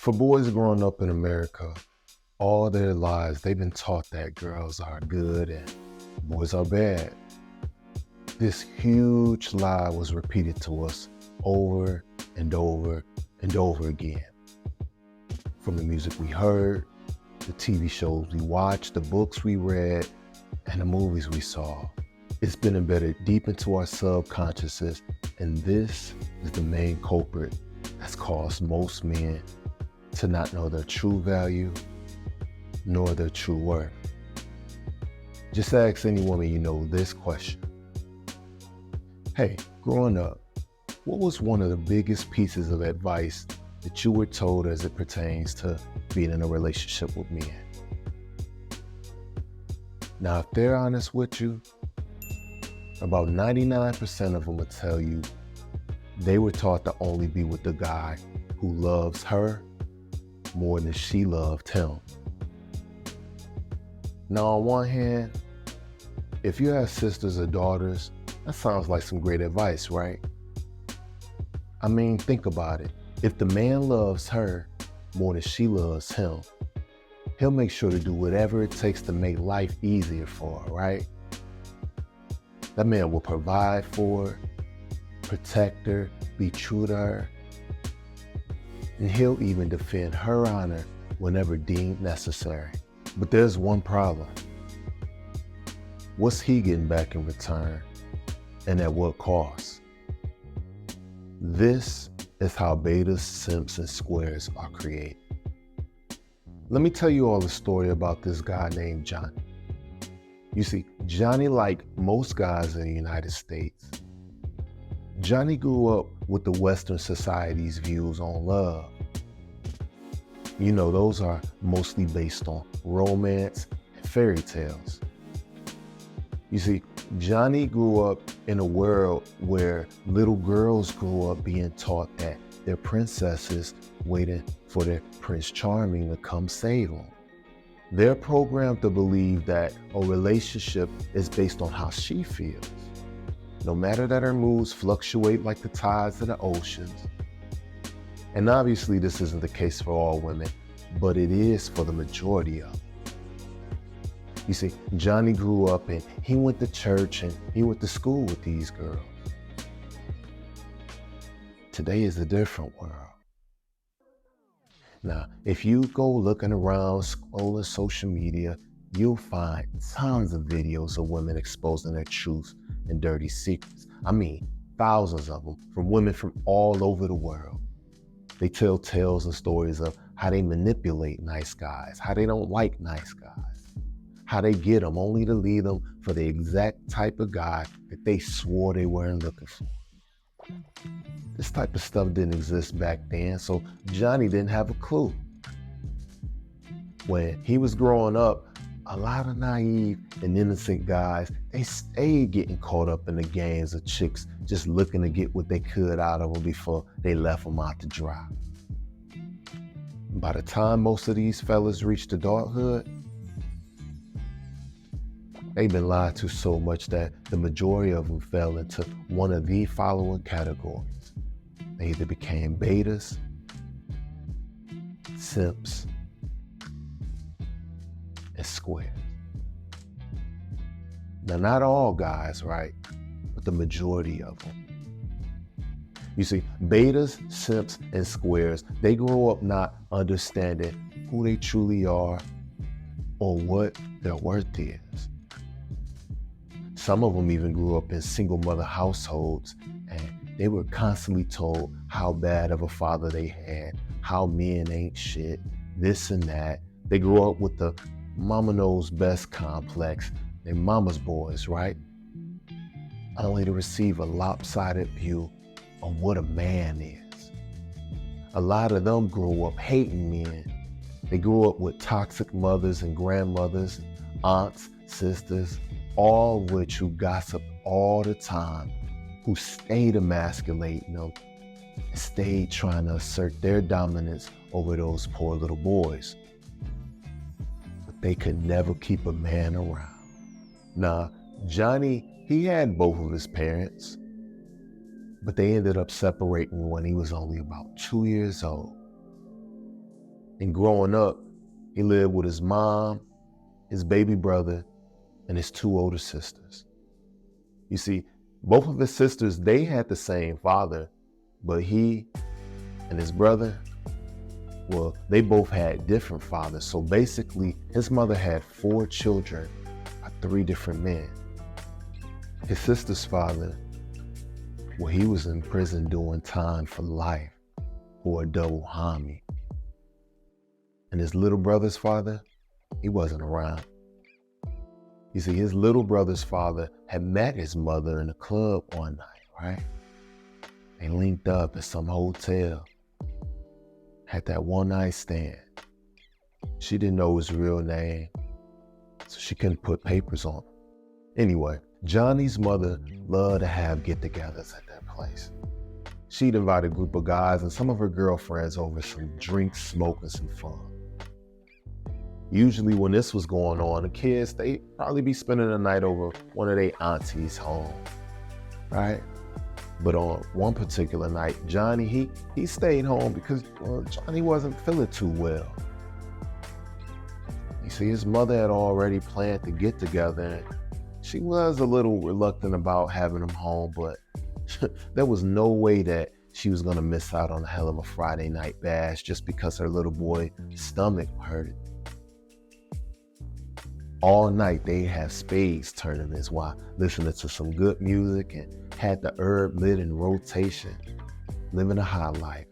For boys growing up in America, all their lives they've been taught that girls are good and boys are bad. This huge lie was repeated to us over and over and over again. From the music we heard, the TV shows we watched, the books we read, and the movies we saw. It's been embedded deep into our subconsciousness, and this is the main culprit that's caused most men to not know their true value nor their true worth. Just ask any woman you know this question. Hey, growing up, what was one of the biggest pieces of advice that you were told as it pertains to being in a relationship with men? Now, if they're honest with you, about 99% of them will tell you they were taught to only be with the guy who loves her more than she loved him. Now, on one hand, if you have sisters or daughters, that sounds like some great advice, right? I mean, think about it. If the man loves her more than she loves him, he'll make sure to do whatever it takes to make life easier for her, right? That man will provide for her, protect her, be true to her, and he'll even defend her honor whenever deemed necessary. But there's one problem. What's he getting back in return, and at what cost? This is how betas, simps, and squares are created. Let me tell you all a story about this guy named Johnny. You see, Johnny, like most guys in the United States, Johnny grew up with the Western society's views on love. You know, those are mostly based on romance and fairy tales. You see, Johnny grew up in a world where little girls grew up being taught that they're princesses waiting for their Prince Charming to come save them. They're programmed to believe that a relationship is based on how she feels. No matter that her moods fluctuate like the tides of the oceans. And obviously this isn't the case for all women, but it is for the majority of them. You see, Johnny grew up and he went to church and he went to school with these girls. Today is a different world. Now, if you go looking around, scrolling social media, you'll find tons of videos of women exposing their truths and dirty secrets. I mean, thousands of them from women from all over the world. They tell tales and stories of how they manipulate nice guys, how they don't like nice guys, how they get them only to leave them for the exact type of guy that they swore they weren't looking for. This type of stuff didn't exist back then, so Johnny didn't have a clue. When he was growing up, a lot of naive and innocent guys, they stayed getting caught up in the games of chicks just looking to get what they could out of them before they left them out to dry. By the time most of these fellas reached adulthood, they've been lied to so much that the majority of them fell into one of the following categories. They either became betas, simps, and squares. Now, not all guys, right? But the majority of them. You see, betas, simps, and squares, they grow up not understanding who they truly are or what their worth is. Some of them even grew up in single mother households, and they were constantly told how bad of a father they had, how men ain't shit, this and that. They grew up with the mama knows best complex. They're mama's boys, right? Only to receive a lopsided view of what a man is. A lot of them grew up hating men. They grew up with toxic mothers and grandmothers, aunts, sisters, all of which who gossiped all the time, who stayed emasculating them and stayed trying to assert their dominance over those poor little boys. But they could never keep a man around. Now, Johnny, he had both of his parents, but they ended up separating when he was only about 2 years old. And growing up, he lived with his mom, his baby brother, and his 2 older sisters. You see, both of his sisters, they had the same father, but he and his brother, well, they both had different fathers. So basically, his mother had 4 children by 3 different men. His sister's father, well, he was in prison doing time for life for a double homie. And his little brother's father, he wasn't around. You see, his little brother's father had met his mother in a club one night, right? They linked up at some hotel, had that one night stand. She didn't know his real name, so she couldn't put papers on him. Anyway, Johnny's mother loved to have get-togethers at that place. She'd invite a group of guys and some of her girlfriends over some drinks, smoke, and some fun. Usually when this was going on, the kids, they'd probably be spending the night over one of their aunties' home, right? But on one particular night, Johnny, he stayed home because Johnny wasn't feeling too well. You see, his mother had already planned to get together, and she was a little reluctant about having him home, but there was no way that she was gonna miss out on a hell of a Friday night bash just because her little boy's stomach hurted. All night they had spades tournaments while listening to some good music and had the herb lit in rotation, living a high life.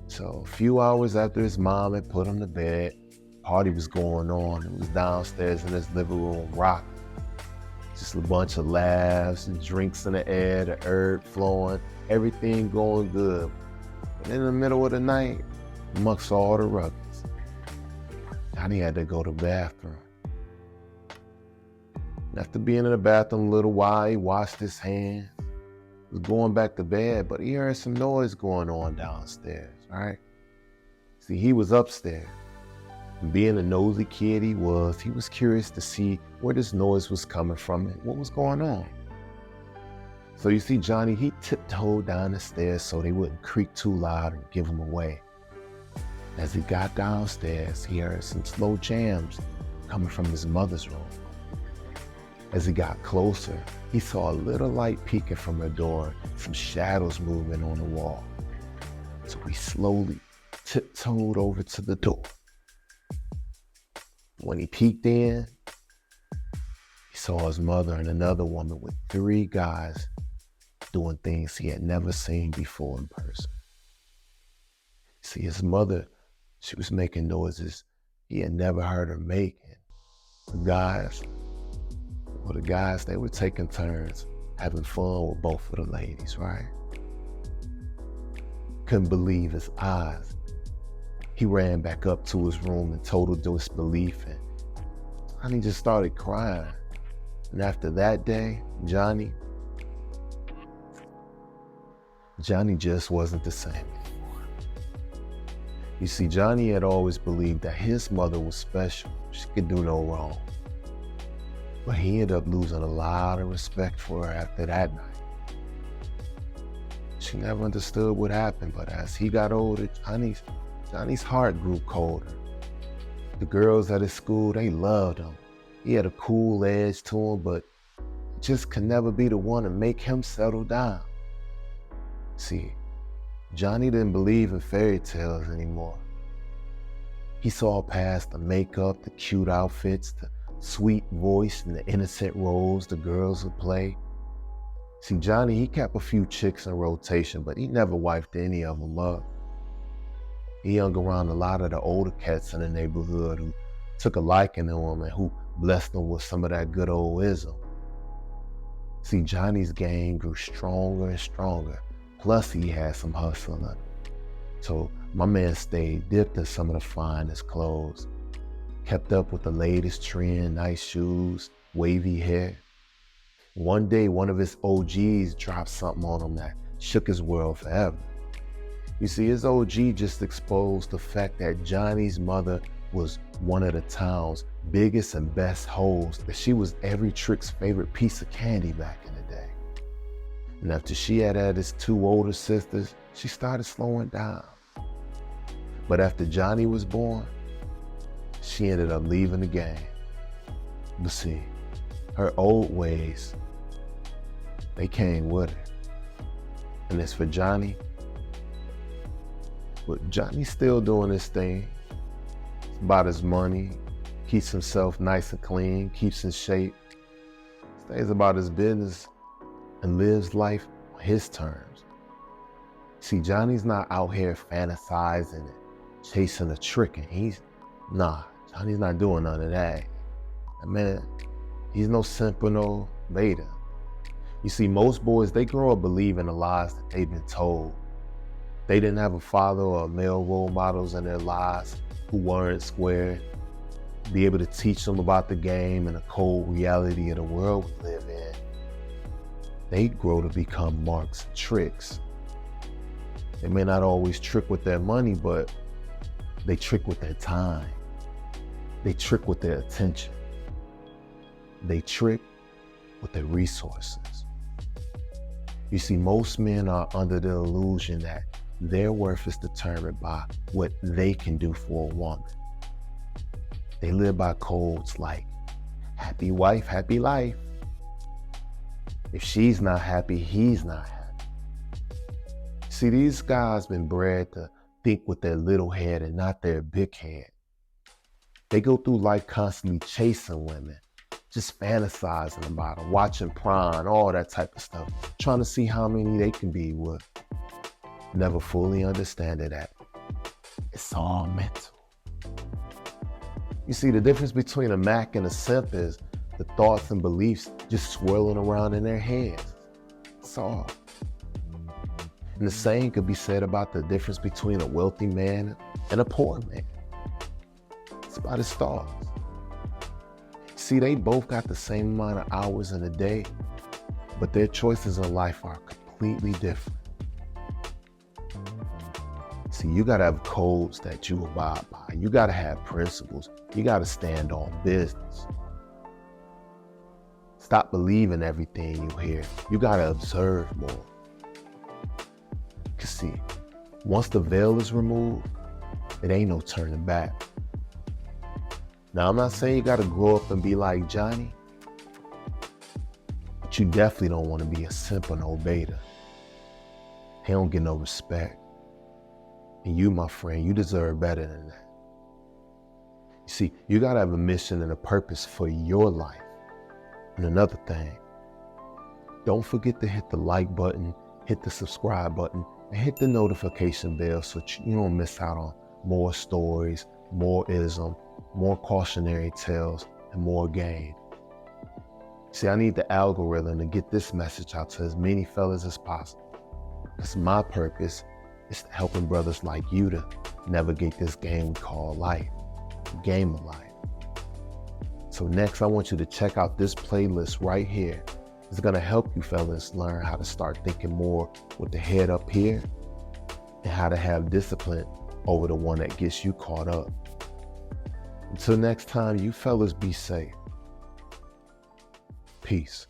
So a few hours after his mom had put him to bed, party was going on. It was downstairs in his living room rocking. Just a bunch of laughs and drinks in the air, the herb flowing, everything going good. But in the middle of the night, amongst all the ruckus, Johnny had to go to the bathroom. After being in the bathroom a little while, he washed his hands, was going back to bed, but he heard some noise going on downstairs, right? See, he was upstairs. And being the nosy kid he was curious to see where this noise was coming from and what was going on. So you see, Johnny, he tiptoed down the stairs so they wouldn't creak too loud and give him away. As he got downstairs, he heard some slow jams coming from his mother's room. As he got closer, he saw a little light peeking from her door, some shadows moving on the wall. So he slowly tiptoed over to the door. When he peeked in, he saw his mother and another woman with 3 guys doing things he had never seen before in person. See, his mother, she was making noises he had never heard her make. The guys, they were taking turns having fun with both of the ladies, right? Couldn't believe his eyes. He ran back up to his room in total disbelief, and he just started crying. And after that day, Johnny just wasn't the same anymore. You see, Johnny had always believed that his mother was special. She could do no wrong. But he ended up losing a lot of respect for her after that night. She never understood what happened, but as he got older, Johnny's heart grew colder. The girls at his school, they loved him. He had a cool edge to him, but just could never be the one to make him settle down. See, Johnny didn't believe in fairy tales anymore. He saw past the makeup, the cute outfits, the sweet voice, and the innocent roles the girls would play. See, Johnny, he kept a few chicks in rotation, but he never wifed any of them up. He hung around a lot of the older cats in the neighborhood who took a liking to him and who blessed him with some of that good old ism. See, Johnny's game grew stronger and stronger, plus he had some hustle in him. So my man stayed dipped in some of the finest clothes, kept up with the latest trend, nice shoes, wavy hair. One day, one of his OGs dropped something on him that shook his world forever. You see, his OG just exposed the fact that Johnny's mother was one of the town's biggest and best hoes, that she was every trick's favorite piece of candy back in the day. And after she had his 2 older sisters, she started slowing down. But after Johnny was born, she ended up leaving the game. But see, her old ways, they came with her. And as for Johnny, well, Johnny's still doing his thing. It's about his money, keeps himself nice and clean, keeps in shape, stays about his business, and lives life on his terms. See, Johnny's not out here fantasizing and chasing a trick, and Johnny's not doing none of that. And man, he's no simp or no beta. You see, most boys, they grow up believing the lies that they've been told. They didn't have a father or male role models in their lives who weren't square, be able to teach them about the game and the cold reality of the world we live in. They grow to become marks and tricks. They may not always trick with their money, but they trick with their time. They trick with their attention. They trick with their resources. You see, most men are under the illusion that their worth is determined by what they can do for a woman. They live by codes like, happy wife, happy life. If she's not happy, he's not happy. See, these guys been bred to think with their little head and not their big head. They go through life constantly chasing women, just fantasizing about them, watching porn, all that type of stuff, trying to see how many they can be with. Never fully understanding that it's all mental. You see, the difference between a Mac and a simp is the thoughts and beliefs just swirling around in their heads. That's all. And the same could be said about the difference between a wealthy man and a poor man. It's about his thoughts. See, they both got the same amount of hours in a day, but their choices in life are completely different. See, you gotta have codes that you abide by. You gotta have principles. You gotta stand on business. Stop believing everything you hear. You gotta observe more. Cause see, once the veil is removed, it ain't no turning back. Now, I'm not saying you gotta grow up and be like Johnny, but you definitely don't wanna be a simp or no beta. He don't get no respect. And you, my friend, you deserve better than that. You see, you gotta have a mission and a purpose for your life. And another thing, don't forget to hit the like button, hit the subscribe button, and hit the notification bell so you don't miss out on more stories, more ism, more cautionary tales, and more game. See, I need the algorithm to get this message out to as many fellas as possible. Because my purpose is helping brothers like you to navigate this game we call life, the game of life. So next, I want you to check out this playlist right here. It's gonna help you fellas learn how to start thinking more with the head up here and how to have discipline over the one that gets you caught up. Until next time, you fellas be safe. Peace.